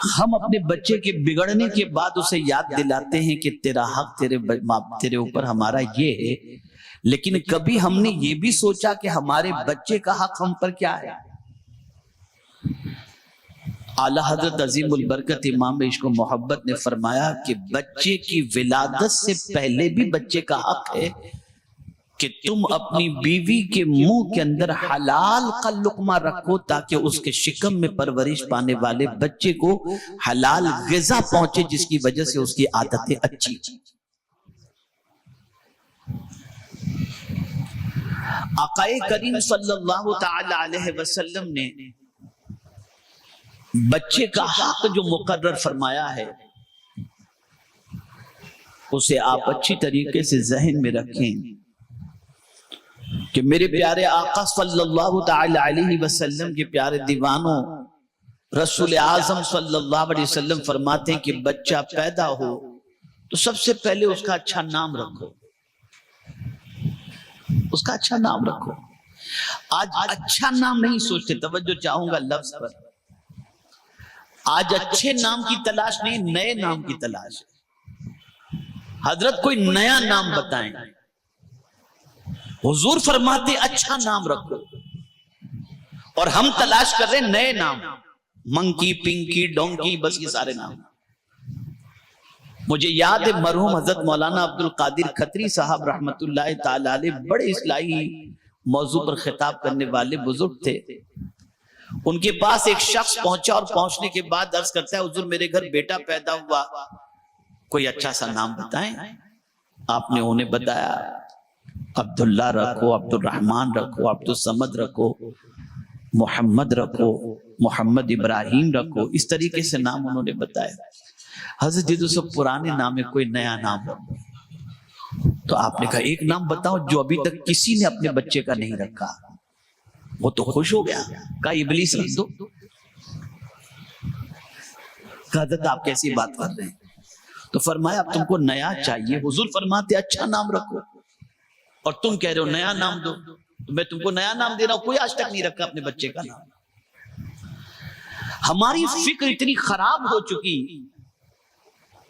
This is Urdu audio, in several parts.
ہم اپنے بچے کے بگڑنے کے بعد اسے یاد دلاتے ہیں کہ تیرا حق تیرے اوپر ہمارا یہ ہے، لیکن کبھی ہم نے یہ بھی سوچا کہ ہمارے بچے کا حق ہم پر کیا ہے؟ اعلیٰ حضرت عظیم البرکت امام عشق و محبت نے فرمایا کہ بچے کی ولادت سے پہلے بھی بچے کا حق ہے کہ تم اپنی بیوی کے منہ کے اندر حلال کا لقمہ رکھو تاکہ اس کے شکم میں پرورش پانے والے بچے کو حلال غذا پہنچے، جس کی وجہ سے اس کی عادتیں اچھی۔ آقا کریم صلی اللہ تعالی علیہ وسلم نے بچے کا حق جو مقرر فرمایا ہے اسے آپ اچھی طریقے سے ذہن میں رکھیں کہ میرے پیارے آقا صلی اللہ تعالی علیہ وسلم کے پیارے دیوانوں، رسول اعظم صلی اللہ علیہ وسلم فرماتے ہیں کہ بچہ پیدا ہو تو سب سے پہلے اس کا اچھا نام رکھو، اس کا اچھا نام رکھو۔ آج اچھا نام نہیں سوچتے، توجہ چاہوں گا لفظ پر، آج اچھے نام کی تلاش نہیں، نئے نام کی تلاش ہے۔ حضرت کوئی نیا نام بتائیں، حضور فرماتے اچھا نام رکھو، اور ہم تلاش کر رہے نئے نام، منکی، پنکی، ڈونکی، بس یہ سارے نام۔ مجھے یاد ہے مرحوم حضرت مولانا عبد القادر کھتری صاحب رحمت اللہ تعالی علیہ بڑے اصلاحی موضوع پر خطاب کرنے والے بزرگ تھے۔ ان کے پاس ایک شخص پہنچا اور پہنچنے کے بعد عرض کرتا ہے حضور میرے گھر بیٹا پیدا ہوا، کوئی اچھا سا نام بتائیں۔ آپ نے انہیں بتایا عبداللہ رکھو، عبد الرحمن رکھو، عبد الصمد رکھو، محمد رکھو، محمد ابراہیم رکھو، اس طریقے سے نام انہوں نے بتایا۔ حضرت یہ تو سب پرانے نام ہے، کوئی نیا نام رکھو۔ تو آپ نے کہا ایک نام بتاؤ جو ابھی تک کسی نے اپنے بچے کا نہیں رکھا۔ وہ تو خوش ہو گیا، کہا ابلیس رکھ دو۔ کہا حضرت آپ کیسی بات کر رہے ہیں؟ تو فرمایا اب تم کو نیا چاہیے، حضور فرماتے اچھا نام رکھو، اور تم کہہ رہے ہو نیا نام دو، تو میں تم کو نیا نام دے رہا ہوں، کوئی آج تک نہیں رکھا اپنے بچے کا نام۔ ہماری فکر اتنی خراب ہو چکی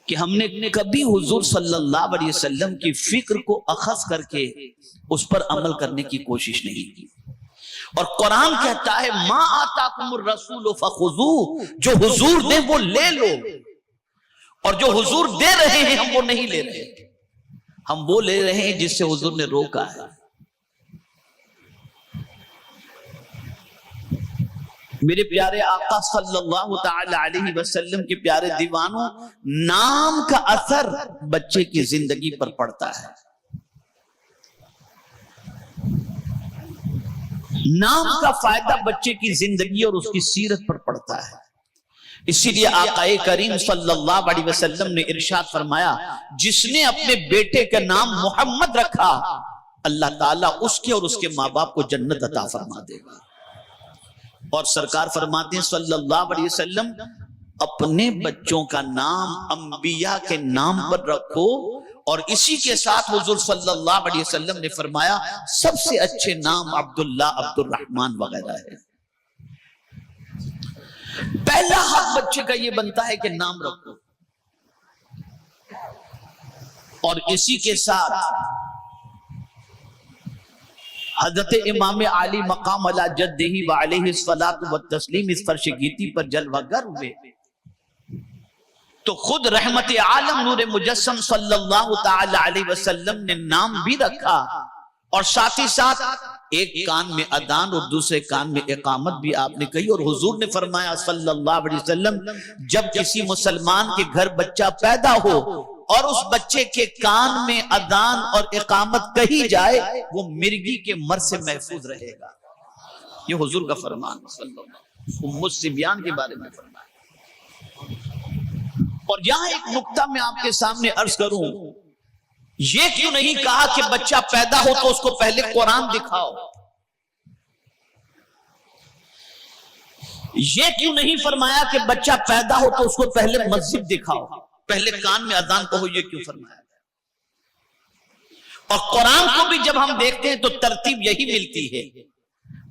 کہ ہم نے کبھی حضور صلی اللہ علیہ وسلم کی فکر کو اخذ کر کے اس پر عمل کرنے کی کوشش نہیں کی۔ اور قرآن کہتا ہے ما آتاکم الرسول فخذوہ، جو حضور دے وہ لے لو، اور جو حضور دے رہے ہیں ہم وہ نہیں لے رہے، ہم وہ لے رہے ہیں جس سے حضور نے روکا ہے۔ میرے پیارے آقا صلی اللہ تعالی علیہ وسلم کے پیارے دیوانوں، نام کا اثر بچے کی زندگی پر پڑتا ہے، نام کا فائدہ بچے کی زندگی اور اس کی سیرت پر پڑتا ہے۔ اسی لیے آقا کریم صلی اللہ علیہ وسلم نے ارشاد فرمایا جس نے اپنے بیٹے کا نام محمد رکھا اللہ تعالیٰ اس کے اور اس کے ماں باپ کو جنت عطا فرما دے گا۔ اور سرکار فرماتے ہیں صلی اللہ علیہ وسلم اپنے بچوں کا نام انبیاء کے نام پر رکھو، اور اسی کے ساتھ حضور صلی اللہ علیہ وسلم نے فرمایا سب سے اچھے نام عبداللہ، عبد الرحمن وغیرہ ہے۔ پہلا حق بچے کا یہ بنتا ہے کہ نام رکھو، اور اسی کے ساتھ حضرت امام علی مقام علی جدہ وعلیہ الصلاۃ والتسلیم اس فرش گیتی پر جلوہ گر ہوئے تو خود رحمت عالم نور مجسم صلی اللہ تعالی علیہ وسلم نے نام بھی رکھا، اور ساتھ ہی ساتھ ایک کان میں اذان اور دوسرے کان میں اقامت بھی آپ نے کہی، اور حضور نے فرمایا صلی اللہ علیہ وسلم جب کسی مسلمان کے گھر بچہ پیدا ہو اور اس بچے کے کان میں اذان اور اقامت کہی جائے وہ مرگی کے مر سے محفوظ رہے گا۔ یہ حضور کا فرمان صلی اللہ علیہ وسلم، ام الصبیان کے بارے میں فرمایا۔ اور یہاں ایک نقطہ میں آپ کے سامنے عرض کروں، یہ کیوں نہیں کہا کہ بچہ پیدا ہو تو اس کو پہلے قرآن دکھاؤ؟ یہ کیوں نہیں فرمایا کہ بچہ پیدا ہو تو اس کو پہلے مسجد دکھاؤ، پہلے کان میں اذان کہو؟ یہ کیوں فرمایا؟ اور قرآن کو بھی جب ہم دیکھتے ہیں تو ترتیب یہی ملتی ہے،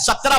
17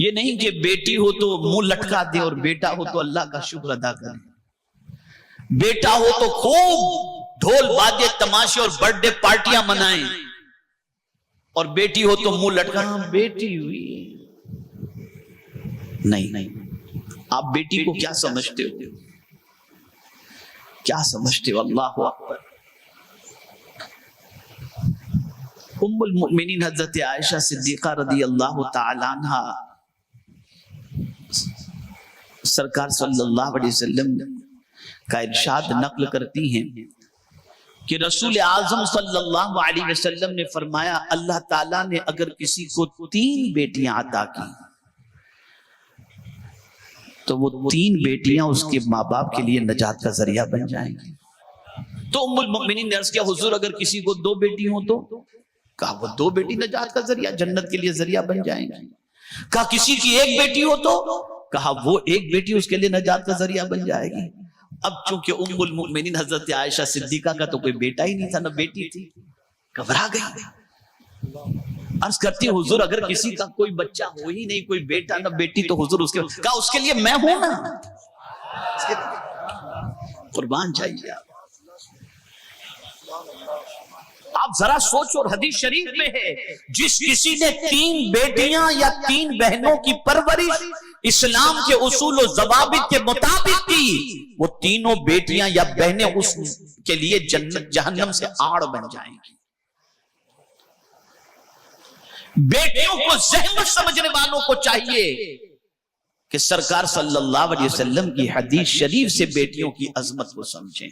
یہ نہیں کہ بیٹی ہو تو منہ لٹکا دے اور بیٹا ہو تو اللہ کا شکر ادا کرے. بیٹا ہو تو خوب ڈھول بادے تماشے اور برتھ ڈے پارٹیاں منائیں, اور بیٹی ہو تو منہ لٹکا بیٹی ہوئی. نہیں, آپ بیٹی کو کیا سمجھتے ہو, کیا سمجھتے ہو؟ اللہ اکبر. ام المؤمنین حضرت عائشہ صدیقہ رضی اللہ تعالی عنہ سرکار صلی اللہ علیہ وسلم کا ارشاد نقل کرتی ہیں کہ رسول اعظم صلی اللہ علیہ وسلم نے فرمایا, اللہ تعالیٰ نے اگر کسی کو 3 بیٹیاں عطا کی تو وہ 3 بیٹیاں اس کے ماں باپ کے لیے نجات کا ذریعہ بن جائیں گی. تو ام المؤمنین نے عرض کیا, حضور اگر کسی کو 2 بیٹی ہوں تو؟ کہا وہ 2 بیٹی نجات کا ذریعہ, جنت کے لیے ذریعہ بن جائیں گی. کہا کسی کی 1 بیٹی ہو تو؟ کہا وہ 1 بیٹی اس کے لیے نجات کا ذریعہ بن جائے گی. اب چونکہ ام المؤمنین حضرت عائشہ صدیقہ کا تو کوئی بیٹا ہی نہیں تھا, نہ بیٹی تھی, گھبرا گئی. عرض کرتی حضور اگر کسی کا کوئی بچہ ہو ہی نہیں, کوئی بیٹا نہ بیٹی, تو حضور اس کے کہا اس کے لیے میں ہوں نا, قربان جائیے. آپ ذرا سوچو, اور حدیث شریف میں ہے جس کسی نے 3 بیٹیاں یا 3 بہنوں کی پرورش اسلام کے اصول و ضوابط کے مطابق کی, وہ تینوں بیٹیاں یا بہنیں اس کے لیے جنت جہنم سے آڑ بن جائیں گی. بیٹیوں کو زحمت سمجھنے والوں کو چاہیے کہ سرکار صلی اللہ علیہ وسلم کی حدیث شریف سے بیٹیوں کی عظمت کو سمجھیں.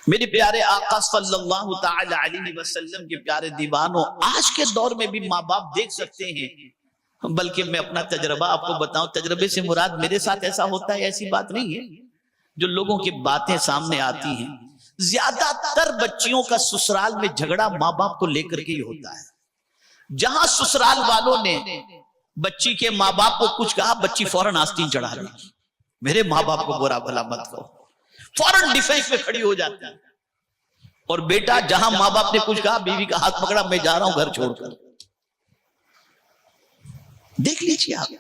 میرے پیارے آقا صلی اللہ تعالی علیہ وسلم کے پیارے دیوانوں, آج کے دور میں بھی ماں باپ دیکھ سکتے ہیں, بلکہ میں اپنا تجربہ آپ کو بتاؤں, تجربے سے مراد میرے ساتھ ایسا ہوتا ہے ایسی بات نہیں ہے, جو لوگوں کی باتیں سامنے آتی ہیں. زیادہ تر بچیوں کا سسرال میں جھگڑا ماں باپ کو لے کر کے ہی ہوتا ہے. جہاں سسرال والوں نے بچی کے ماں باپ کو کچھ کہا, بچی فوراً آستین چڑھا لے گی, میرے ماں باپ کو برا بھلا مت کہو, فوراً ڈیفینس میں کھڑی ہو جاتی ہے. اور بیٹا جہاں ماں باپ نے کچھ کہا, بیوی کا ہاتھ پکڑا, میں جا رہا ہوں گھر چھوڑ کر. دیکھ لیجیے آپ,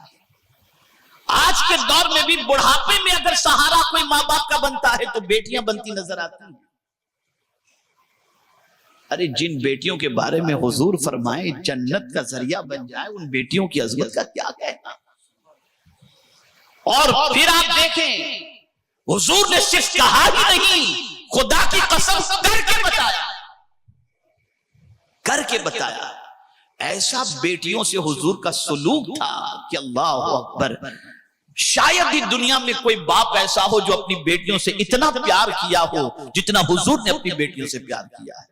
آج کے دور میں بھی بڑھاپے میں اگر سہارا کوئی ماں باپ کا بنتا ہے تو بیٹیاں بنتی نظر آتی ہیں. ارے جن بیٹیوں کے بارے میں حضور فرمائے جنت کا ذریعہ بن جائے, ان بیٹیوں کی عظمت کا کیا کہنا. اور پھر آپ دیکھیں, حضور نے صرف کہا ہی نہیں, خدا کی قسم کر کے بتایا. ایسا بیٹیوں سے حضور کا سلوک تھا کہ اللہ اکبر, شاید ہی دنیا میں کوئی باپ ایسا ہو جو اپنی بیٹیوں سے اتنا پیار کیا ہو جتنا حضور نے اپنی بیٹیوں سے پیار کیا ہے.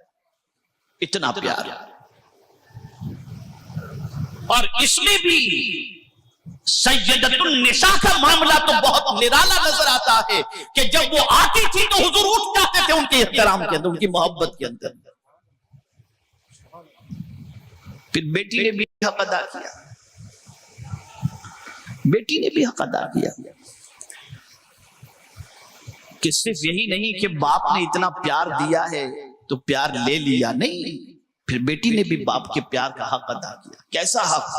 اتنا پیار. اور اس میں بھی سیدۃ النساء کا معاملہ تو بہت نرالا نظر آتا ہے کہ جب وہ آتی تھی تو حضور اٹھ جاتے تھے ان کے احترام کے اندر, ان کی محبت کے اندر. پھر بیٹی نے بھی حق ادا کیا, بیٹی نے بھی حق ادا کیا کہ صرف یہی نہیں کہ باپ نے اتنا پیار دیا ہے تو پیار لے لیا, نہیں, پھر بیٹی نے بھی باپ کے پیار کا حق ادا کیا. کیسا حق؟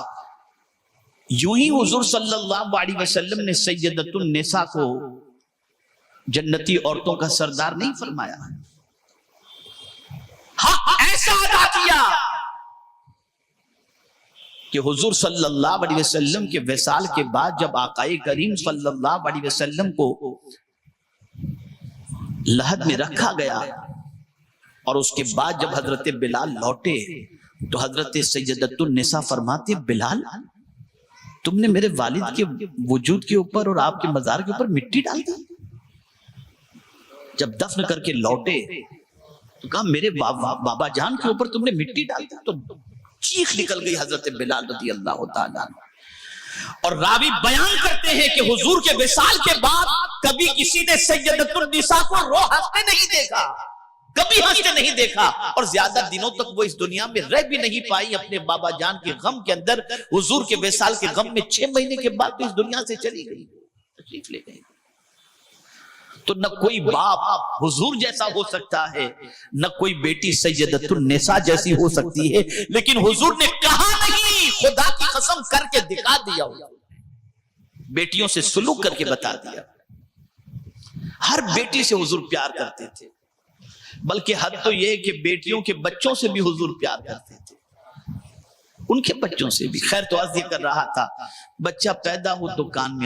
یوں ہی حضور صلی اللہ علیہ وسلم نے سیدۃ النساء کو جنتی عورتوں کا سردار نہیں فرمایا, حق ایسا ادا کیا کہ حضور صلی اللہ علیہ وسلم کے وصال کے بعد جب آقائے کریم صلی اللہ علیہ وسلم کو لحد میں رکھا گیا اور اس کے بعد جب حضرت بلال لوٹے تو حضرت سیدۃ النساء فرماتے, بلال تم نے میرے والد کے وجود کے اوپر اور آپ کے مزار کے اوپر مٹی ڈال دی. جب دفن کر کے لوٹے تو کہا میرے بابا جان کے اوپر تم نے مٹی ڈال دی. تو چیخ نکل گئی حضرت بلال رضی اللہ تعالیٰ عنہ. اور راوی بیان کرتے ہیں کہ حضور کے وصال کے بعد کبھی کسی نے سیدۃ النساء کو رو ہنستے نہیں دیکھا, کبھی ہنستے نہیں دیکھا, اور زیادہ دنوں تک وہ اس دنیا میں رہ بھی نہیں پائی اپنے بابا جان کے غم کے اندر. حضور کے وصال کے غم میں 6 مہینے کے بعد اس دنیا سے چلی گئی, تشریف لے گئی. تو نہ کوئی باپ حضور جیسا ہو سکتا ہے، نہ کوئی بیٹی سیدۃ النساء جیسی ہو سکتی ہے، لیکن حضور نے کہا نہیں، خدا کی قسم کر کے دکھا دیا، بیٹیوں سے سلوک کر کے بتا دیا۔ ہر بیٹی سے حضور پیار کرتے تھے، بلکہ حد تو یہ کہ بیٹیوں کے بچوں سے بھی حضور پیار کرتے تھے، ان کے بچوں سے بھی۔ خیر تو عرض یہ کر رہا تھا، بچہ پیدا ہو تو کان میں